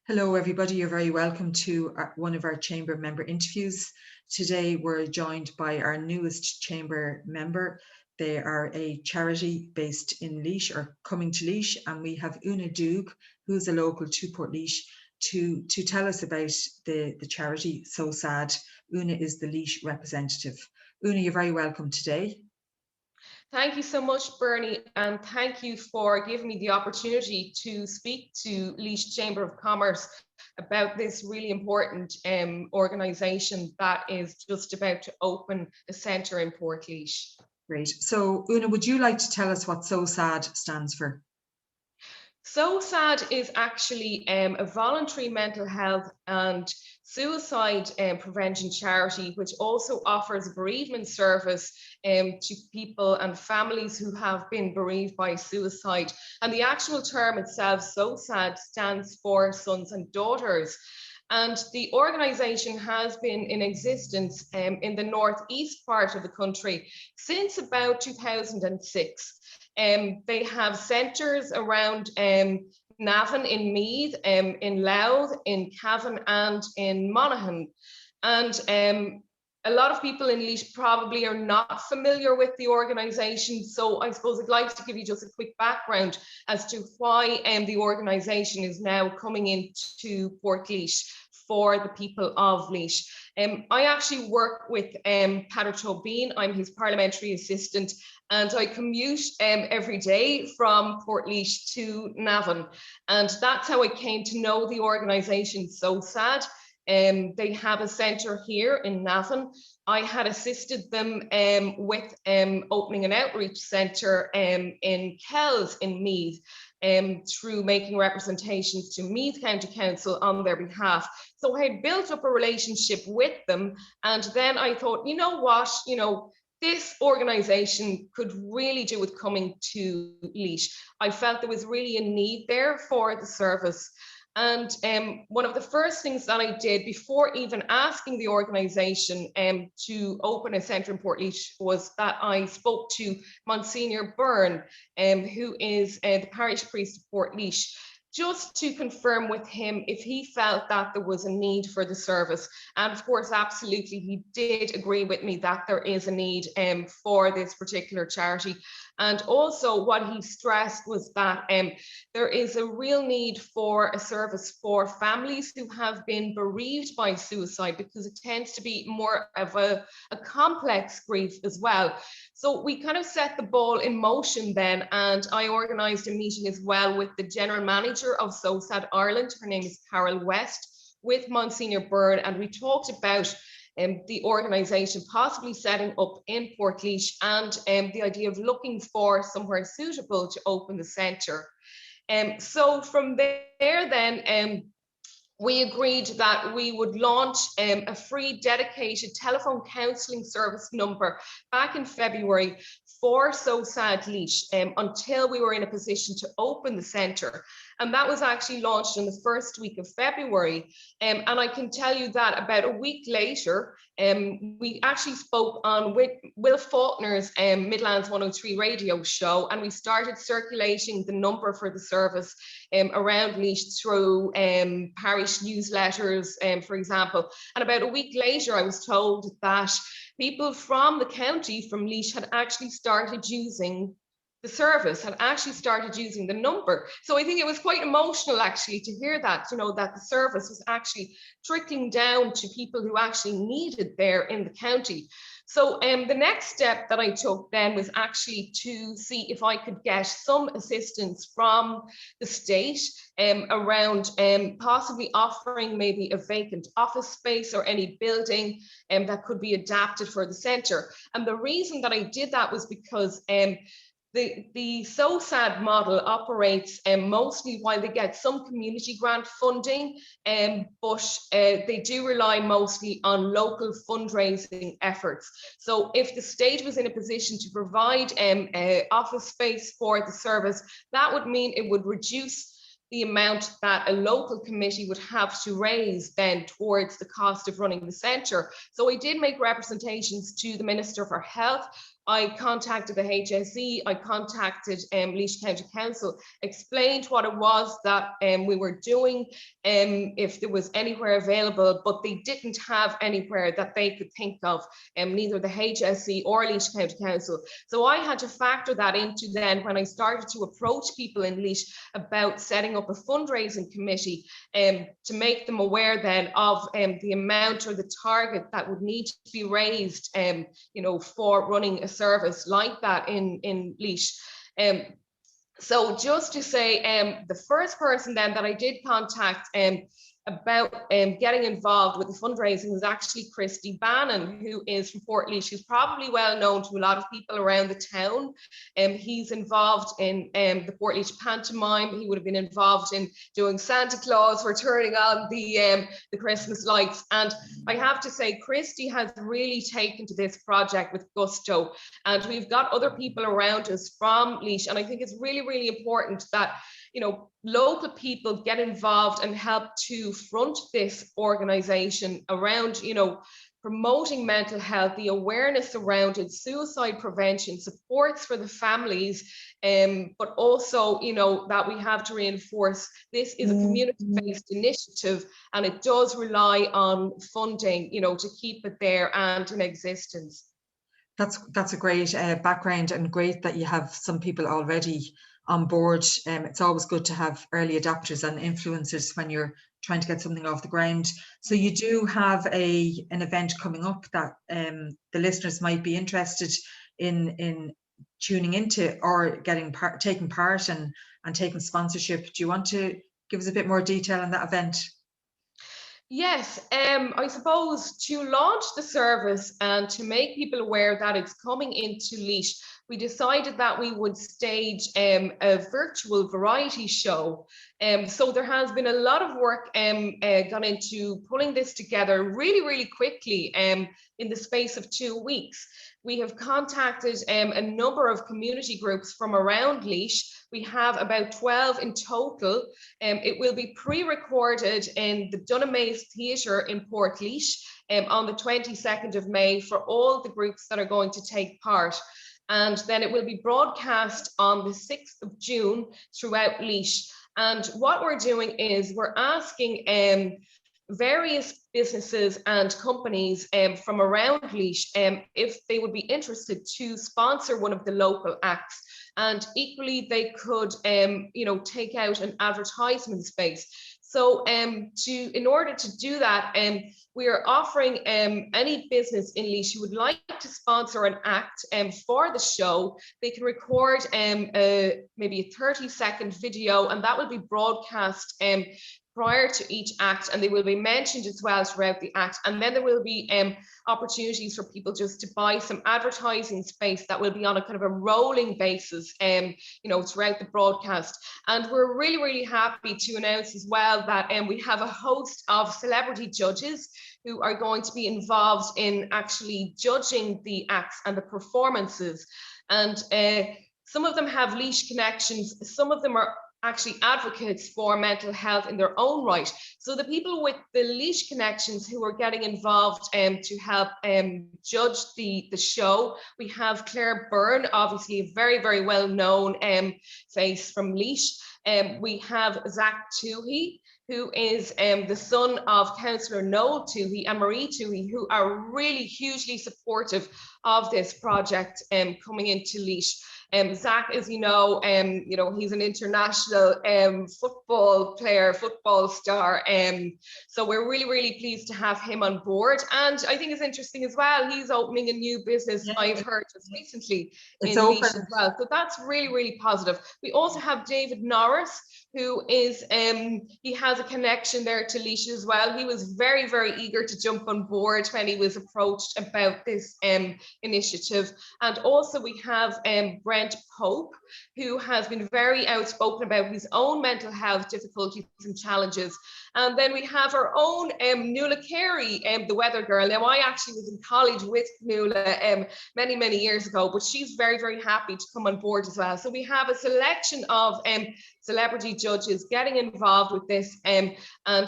Hello, everybody. You're very welcome to one of our chamber member interviews. Today, we're joined by our newest chamber member. They are a charity based in Laois, or coming to Laois, and we have Una Doog, who's a local to Portlaoise, to tell us about the charity SOSAD. Una is the Laois representative. Una, you're very welcome today. Thank you so much, Bernie, and thank you for giving me the opportunity to speak to Laois Chamber of Commerce about this really important organisation that is just about to open a centre in Portlaoise. Great. So, Una, would you like to tell us what SOSAD stands for? SOSAD is actually a voluntary mental health and suicide prevention charity, which also offers a bereavement service to people and families who have been bereaved by suicide. And the actual term itself, SOSAD, stands for Sons and Daughters. And the organisation has been in existence in the northeast part of the country since about 2006. They have centres around Navan in Meath, in Louth, in Cavan and in Monaghan. And a lot of people in Laois probably are not familiar with the organisation, so I suppose I'd like to give you just a quick background as to why the organisation is now coming into Portlaoise for the people of Laois. I actually work with Peadar Tobin. I'm his parliamentary assistant, and I commute every day from Portlaoise to Navan, and that's how I came to know the organisation SOSAD. They have a centre here in Navan. I had assisted them with opening an outreach centre in Kells in Meath, through making representations to Meath County Council on their behalf. So I had built up a relationship with them, and then I thought, you know what, this organisation could really do with coming to Laois. I felt there was really a need there for the service. And one of the first things that I did before even asking the organisation to open a centre in Portlaoise was that I spoke to Monsignor Byrne, who is the parish priest of Portlaoise, just to confirm with him if he felt that there was a need for the service. And of course, absolutely, he did agree with me that there is a need for this particular charity. And also what he stressed was that there is a real need for a service for families who have been bereaved by suicide, because it tends to be more of a complex grief as well. So we kind of set the ball in motion then, and I organised a meeting as well with the general manager of SOSAD Ireland. Her name is Carol West, with Monsignor Byrne, and we talked about the organisation possibly setting up in Portlaoise, and the idea of looking for somewhere suitable to open the centre. So from there then, we agreed that we would launch a free dedicated telephone counselling service number back in February for SOSAD Laois until we were in a position to open the centre. And that was actually launched in the first week of February. And I can tell you that about a week later, we actually spoke on Will Faulkner's Midlands 103 radio show, and we started circulating the number for the service around Laois through parish newsletters, for example. And about a week later, I was told that people from the county, from Laois, had actually started using the service, had actually started using the number. So I think it was quite emotional actually to hear that, that the service was actually trickling down to people who actually needed there in the county. So the next step that I took then was actually to see if I could get some assistance from the state around possibly offering maybe a vacant office space or any building that could be adapted for the centre. And the reason that I did that was because the SOSAD model operates mostly while they get some community grant funding, but they do rely mostly on local fundraising efforts. So if the state was in a position to provide office space for the service, that would mean it would reduce the amount that a local committee would have to raise then towards the cost of running the centre. So I did make representations to the Minister for Health. I contacted the HSE, I contacted Laois County Council, explained what it was that we were doing, if there was anywhere available, but they didn't have anywhere that they could think of, neither the HSE or Laois County Council. So I had to factor that into then when I started to approach people in Laois about setting up a fundraising committee, to make them aware then of the amount or the target that would need to be raised, you know, for running a service like that in Laois. So just to say, the first person then that I did contact about getting involved with the fundraising was actually Christy Bannon, who is from Portlaoise. She's probably well known to a lot of people around the town. He's involved in the Portlaoise pantomime. He would have been involved in doing Santa Claus for turning on the Christmas lights. And I have to say, Christy has really taken to this project with gusto. And we've got other people around us from Laois. And I think it's really, really important that, you know, local people get involved and help to front this organization around, you know, promoting mental health, the awareness around it, suicide prevention, supports for the families, but also, you know, that we have to reinforce this is a community-based initiative and it does rely on funding, you know, to keep it there and in existence. That's a great background, and great that you have some people already on board. It's always good to have early adopters and influencers when you're trying to get something off the ground. So you do have an event coming up that the listeners might be interested in tuning into, or taking part and taking sponsorship. Do you want to give us a bit more detail on that event? Yes, I suppose to launch the service and to make people aware that it's coming into Laois, we decided that we would stage a virtual variety show. So there has been a lot of work gone into pulling this together really, really quickly in the space of 2 weeks. We have contacted a number of community groups from around Laois. We have about 12 in total. It will be pre-recorded in the Dunamaze Theatre in Portlaoise on the 22nd of May for all the groups that are going to take part. And then it will be broadcast on the 6th of June throughout Laois. And what we're doing is we're asking various businesses and companies from around Laois if they would be interested to sponsor one of the local acts. And equally, they could, you know, take out an advertisement space. So in order to do that, we are offering any business in Laois who would like to sponsor an act for the show, they can record maybe a 30-second video, and that will be broadcast prior to each act, and they will be mentioned as well throughout the act. And then there will be opportunities for people just to buy some advertising space that will be on a kind of a rolling basis, you know, throughout the broadcast. And we're really, really happy to announce as well that we have a host of celebrity judges who are going to be involved in actually judging the acts and the performances. And some of them have Laois connections, some of them are actually advocates for mental health in their own right. So the people with the Laois connections who are getting involved to help judge the show, we have Claire Byrne, obviously a very, very well-known face from Laois. We have Zach Toohey, who is the son of Councillor Noel Toohey and Marie Toohey, who are really hugely supportive of this project coming into Laois. Zach, as you know, he's an international football player, football star. So we're really, really pleased to have him on board. And I think it's interesting as well, he's opening a new business, yeah, I've heard just recently in Laois as well. So that's really, really positive. We also have David Norris, who is, he has a connection there to Laois as well. He was very, very eager to jump on board when he was approached about this initiative. And also we have Brent Pope, who has been very outspoken about his own mental health difficulties and challenges. And then we have our own Nuala Carey, the weather girl. Now, I actually was in college with Nuala many, many years ago, but she's very, very happy to come on board as well. So we have a selection of celebrity judges getting involved with this, and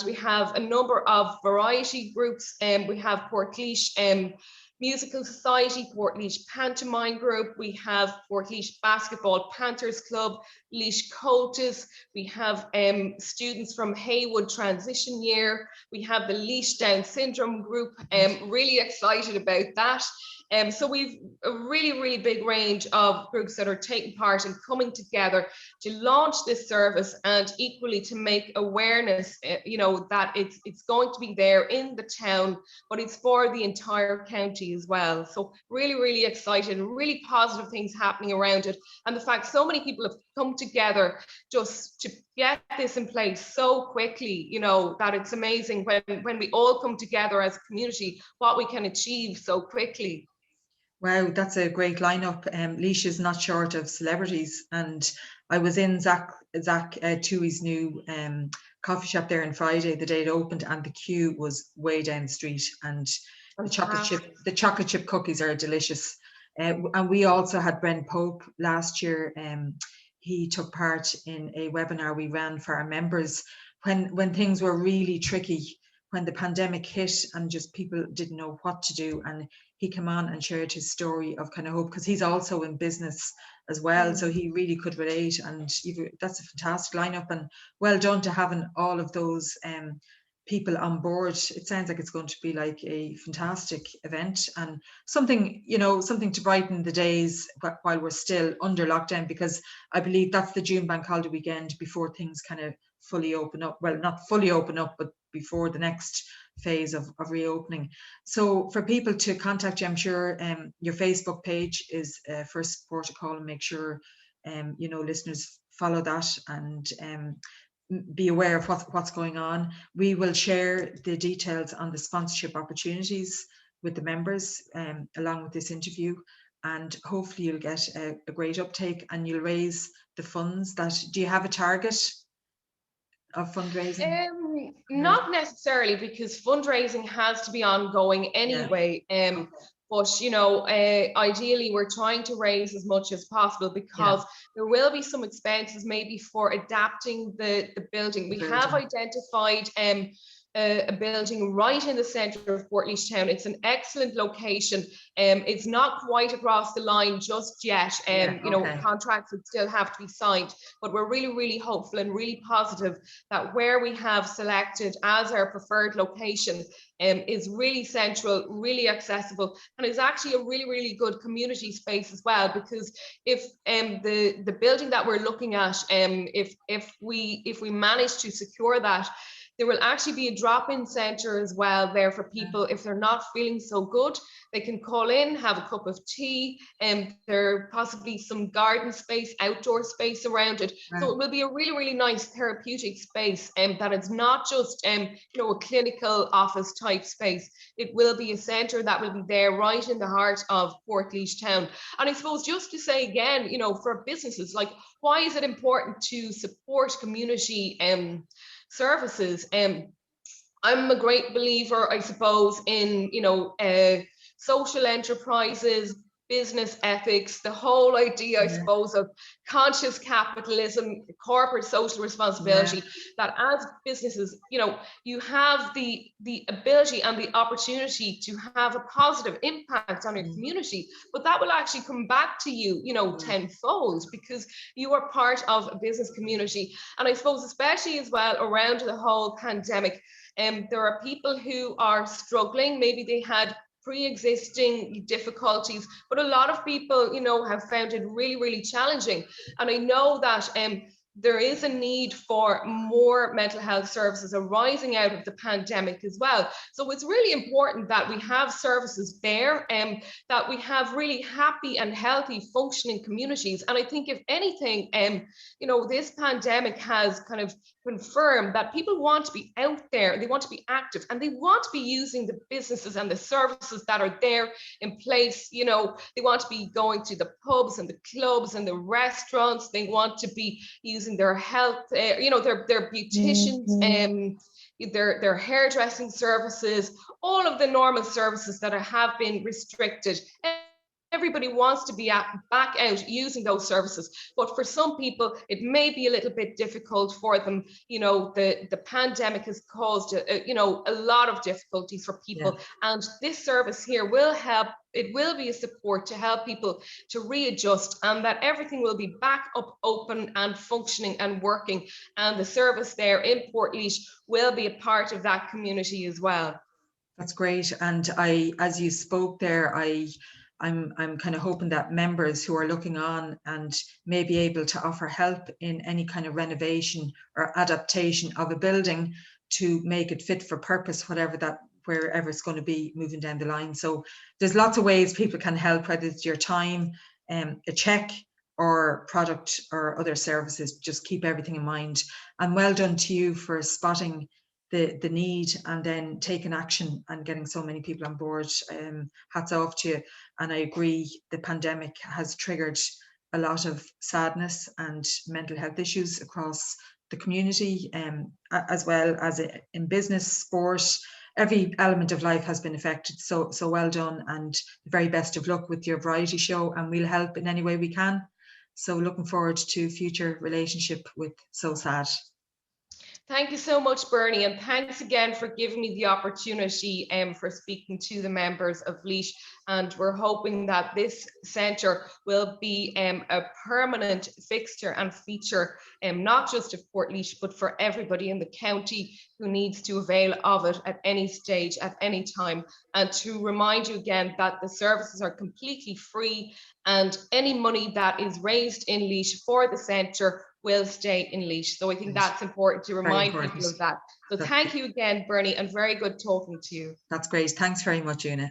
we have a number of variety groups. We have Portlaoise Musical Society, Portlaoise Pantomime Group, we have Portlaoise Basketball Panthers Club, Laois Cultus, we have students from Haywood Transition Year, we have the Laois Down Syndrome Group, really excited about that. So we've a really big range of groups that are taking part and coming together to launch this service, and equally to make awareness, that it's going to be there in the town, but it's for the entire county as well. So really excited, and really positive things happening around it. And the fact so many people have come together just to get this in place so quickly, that it's amazing when we all come together as a community, what we can achieve so quickly. Wow, that's a great lineup. Laois is not short of celebrities, and I was in Zach Tui's new coffee shop there on Friday, the day it opened, and the queue was way down the street. And the chocolate chip cookies are delicious. And we also had Bren Pope last year. He took part in a webinar we ran for our members when things were really tricky, when the pandemic hit and just people didn't know what to do. And he came on and shared his story of kind of hope, because he's also in business as well. So he really could relate, and that's a fantastic lineup, and well done to having all of those people on board. It sounds like it's going to be like a fantastic event, and something to brighten the days while we're still under lockdown, because I believe that's the June bank holiday weekend before things kind of fully open up. Well, not fully open up, but before the next phase of reopening. So for people to contact you, I'm sure your Facebook page is first port of call, and make sure listeners follow that and be aware of what's going on. We will share the details on the sponsorship opportunities with the members along with this interview, and hopefully you'll get a great uptake and you'll raise the funds. Do you have a target of fundraising? Not necessarily, because fundraising has to be ongoing anyway. Yeah. But ideally we're trying to raise as much as possible, because there will be some expenses maybe for adapting the building. We have identified a building right in the centre of Portlaoise town. It's an excellent location. It's not quite across the line just yet. Contracts would still have to be signed, but we're really hopeful and really positive that where we have selected as our preferred location is really central, really accessible, and is actually a really good community space as well. Because if the building that we're looking at, if we manage to secure that, there will actually be a drop-in centre as well there for people. If they're not feeling so good, they can call in, have a cup of tea, and there possibly some garden space, outdoor space around it. Right. So it will be a really nice therapeutic space, that it's not just a clinical office type space. It will be a centre that will be there right in the heart of Portlaoise town. And I suppose just to say again, for businesses, like, why is it important to support community services? I'm a great believer, I suppose, in social enterprises, business ethics, the whole idea, I suppose, of conscious capitalism, corporate social responsibility, that as businesses, you have the ability and the opportunity to have a positive impact on your community, but that will actually come back to you, tenfold, because you are part of a business community. And I suppose especially as well around the whole pandemic, there are people who are struggling. Maybe they had pre-existing difficulties, but a lot of people have found it really challenging. And I know that there is a need for more mental health services arising out of the pandemic as well. So it's really important that we have services there, that we have really happy and healthy functioning communities. And I think if anything, this pandemic has kind of confirmed that people want to be out there, they want to be active, and they want to be using the businesses and the services that are there in place. They want to be going to the pubs and the clubs and the restaurants. They want to be using their health, their beauticians, their hairdressing services, all of the normal services that have been restricted. everybody wants to be back out using those services, but for some people it may be a little bit difficult for them. The pandemic has caused a lot of difficulties for people, and this service here will help. It will be a support to help people to readjust, and that everything will be back up, open and functioning and working, and the service there in Portlaoise will be a part of that community as well. That's great. And as you spoke there, I'm kind of hoping that members who are looking on and may be able to offer help in any kind of renovation or adaptation of a building to make it fit for purpose, wherever it's going to be moving down the line. So there's lots of ways people can help, whether it's your time, a check, or product or other services. Just keep everything in mind. And well done to you for spotting the need and then taking action and getting so many people on board. Hats off to you. And I agree, the pandemic has triggered a lot of sadness and mental health issues across the community, as well as in business, sport. Every element of life has been affected. So well done, and the very best of luck with your variety show, and we'll help in any way we can. So looking forward to future relationship with SOSAD. Thank you so much, Bernie, and thanks again for giving me the opportunity for speaking to the members of Laois. And we're hoping that this centre will be a permanent fixture and feature, not just of Portlaoise, but for everybody in the county who needs to avail of it at any stage, at any time. And to remind you again that the services are completely free, and any money that is raised in Laois for the centre will stay in Laois. So I think that's important to remind people of that. So thank you again, Bernie, and very good talking to you. That's great. Thanks very much, Una.